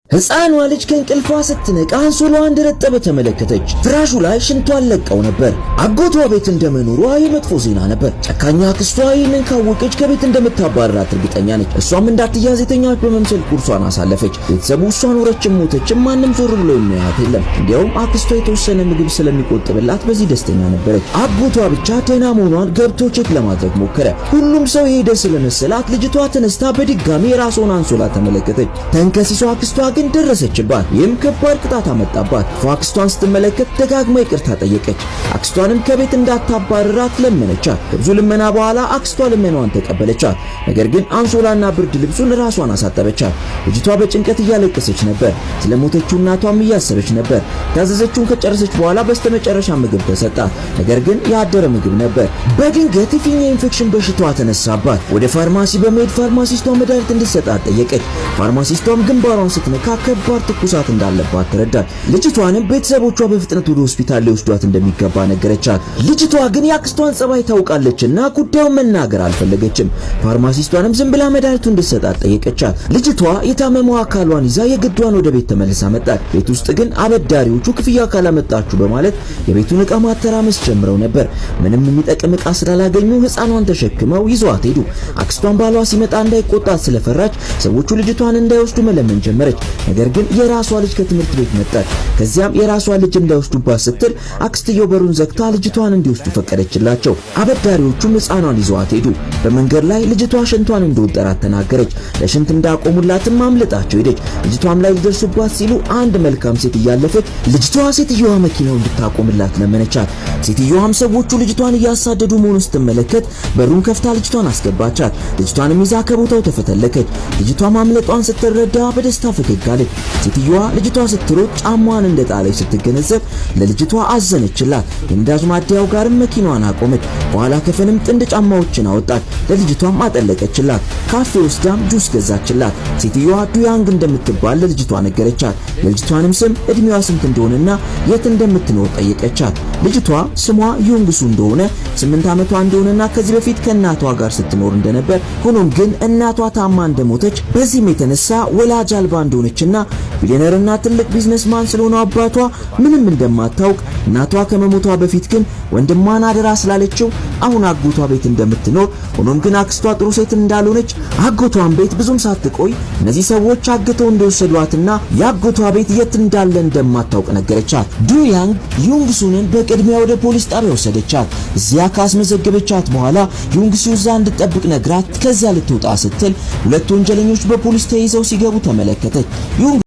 ሕፃኗ ልጅ ከእንቅልፏ ስትነቃ አንሶላዋ እንደረጠበ ተመለከተች። ፍራሹ ላይ ሽንቷን ለቀው ነበር። አጎቷ ቤት እንደመኖሯ የመጥፎ ዜና ነበር። ጨካኛ አክስቷ ይህንን ካወቀች ከቤት እንደምታባረራት እርግጠኛ ነች። እሷም እንዳትያዝ የተኛች በመምሰል ቁርሷን አሳለፈች። ቤተሰቡ እሷ ኖረችም ሞተችም ማንም ዞር ብሎ የሚያያት የለም። እንዲያውም አክስቷ የተወሰነ ምግብ ስለሚቆጥብላት በዚህ ደስተኛ ነበረች። አጎቷ ብቻ ደህና መሆኗን ገብቶ ቼክ ለማድረግ ሞከረ። ሁሉም ሰው የሄደ ስለመሰላት ልጅቷ ተነስታ በድጋሚ የራሷን አንሶላ ተመለከተች። ተንከሲሷ አክስቷ ግን ደረሰችባት። ይህም ከባድ ቅጣት አመጣባት። አክስቷን ስትመለከት ደጋግማ ይቅርታ ጠየቀች። አክስቷንም ከቤት እንዳታባረራት ለመነቻት። ከብዙ ልመና በኋላ አክስቷ ልመናዋን ተቀበለቻት። ነገር ግን አንሶላና ብርድ ልብሱን ራሷን አሳጠበቻት። ልጅቷ በጭንቀት እያለቀሰች ነበር። ስለሞተችው እናቷም እያሰበች ነበር። ታዘዘችውን ከጨረሰች በኋላ በስተመጨረሻ ምግብ ተሰጣት። ነገር ግን ያደረ ምግብ ነበር። በድንገት የፊኛ ኢንፌክሽን በሽታዋ ተነሳባት። ወደ ፋርማሲ በመሄድ ፋርማሲስቷ መድኃኒት እንድትሰጣት ጠየቀች። ፋርማሲስቷም ግንባሯን ስትነካ ከባድ ትኩሳት እንዳለባት ተረዳች። ልጅቷንም ቤተሰቦቿ በፍጥነት ወደ ሆስፒታል ሊወስዷት እንደሚገባ ነገረቻት። ልጅቷ ግን የአክስቷን ጸባይ ታውቃለችና ጉዳዩን መናገር አልፈለገችም። ፋርማሲስቷንም ዝም ብላ መድኃኒቱን እንድትሰጣት ጠየቀቻት። ልጅቷ የታመመው አካሏን ይዛ የግዷን ወደ ቤት ተመልሳ መጣች። ቤት ውስጥ ግን አበዳሪዎቹ ክፍያ ካላመጣችሁ በማለት የቤቱን ዕቃ ማተራመስ ጀምረው ነበር። ምንም የሚጠቅም ዕቃ ስላላገኙ ሕፃኗን ተሸክመው ይዘዋት ሄዱ። አክስቷን ባሏ ሲመጣ እንዳይቆጣት ስለፈራች ሰዎቹ ልጅቷን እንዳይወስዱ መለመን ጀመረች። ነገር ግን የራሷ ልጅ ከትምህርት ቤት መጣች። ከዚያም የራሷ ልጅ እንዳይወስዱባት ስትል አክስትየው በሩን ዘግታ ልጅቷን እንዲወስዱ ፈቀደችላቸው። አበዳሪዎቹም ሕፃኗን ይዘዋት ሄዱ። በመንገድ ላይ ልጅቷ ሽንቷን እንደወጠራት ተናገረች። ለሽንት እንዳቆሙላትም አምልጣቸው ሄደች። ልጅቷም ላይ ሊደርሱባት ሲሉ አንድ መልካም ሴት እያለፈች ልጅቷ ሴትየዋ መኪናው እንድታቆምላት ለመነቻት። ሴትየዋም ሰዎቹ ልጅቷን እያሳደዱ መሆኑን ስትመለከት በሩን ከፍታ ልጅቷን አስገባቻት። ልጅቷንም ይዛ ከቦታው ተፈተለከች። ልጅቷ ማምለጧን ስትረዳ በደስታ ፈገግ አለች። ሴትየዋ ልጅቷ ስትሮጥ ጫማዋን እንደጣለች ስትገነዘብ ለልጅቷ አዘነችላት። የነዳጅ ማደያው ጋርም መኪናዋን አቆመች። በኋላ ከፈንም ጥንድ ጫማዎችን አወጣች። ለልጅቷም አጠለቀችላት። ካፌ ወስዳም ጁስ ገዛችላት። ሴትየዋ ዱያንግ እንደምትባል ለልጅቷ ነገረቻት። የልጅቷንም ስም እድሜዋ ስንት እንደሆነና የት እንደምትኖር ጠየቀቻት። ልጅቷ ስሟ ዩንግሱ እንደሆነ 8 ዓመቷ እንደሆነና ከዚህ በፊት ከእናቷ ጋር ስትኖር እንደነበር፣ ሆኖም ግን እናቷ ታማ እንደሞተች በዚህም የተነሳ ወላጅ አልባ እንደሆነችና ቢሊየነርና ትልቅ ቢዝነስማን ስለሆነ አባቷ ምንም እንደማታውቅ፣ እናቷ ከመሞቷ በፊት ግን ወንድሟን አደራ ስላለችው አሁን አጎቷ ቤት እንደምትኖር፣ ሆኖም ግን አክስቷ ጥሩ ሴት እንዳልሆነች አጎቷን ቤት ብዙም ሳትቆይ እነዚህ ሰዎች አግተው እንደወሰዷትና የአጎቷ ቤት የት እንዳለ እንደማታውቅ ነገረቻት። ዱያንግ ዩንግሱንን በቅድሚያ ወደ ፖሊስ ጣቢያ ወሰደቻት። እዚያ ካስመዘገበቻት በኋላ ዩንግሱ እዛ እንድትጠብቅ ነግራት ከዚያ ልትወጣ ስትል ሁለት ወንጀለኞች በፖሊስ ተይዘው ሲገቡ ተመለከተች።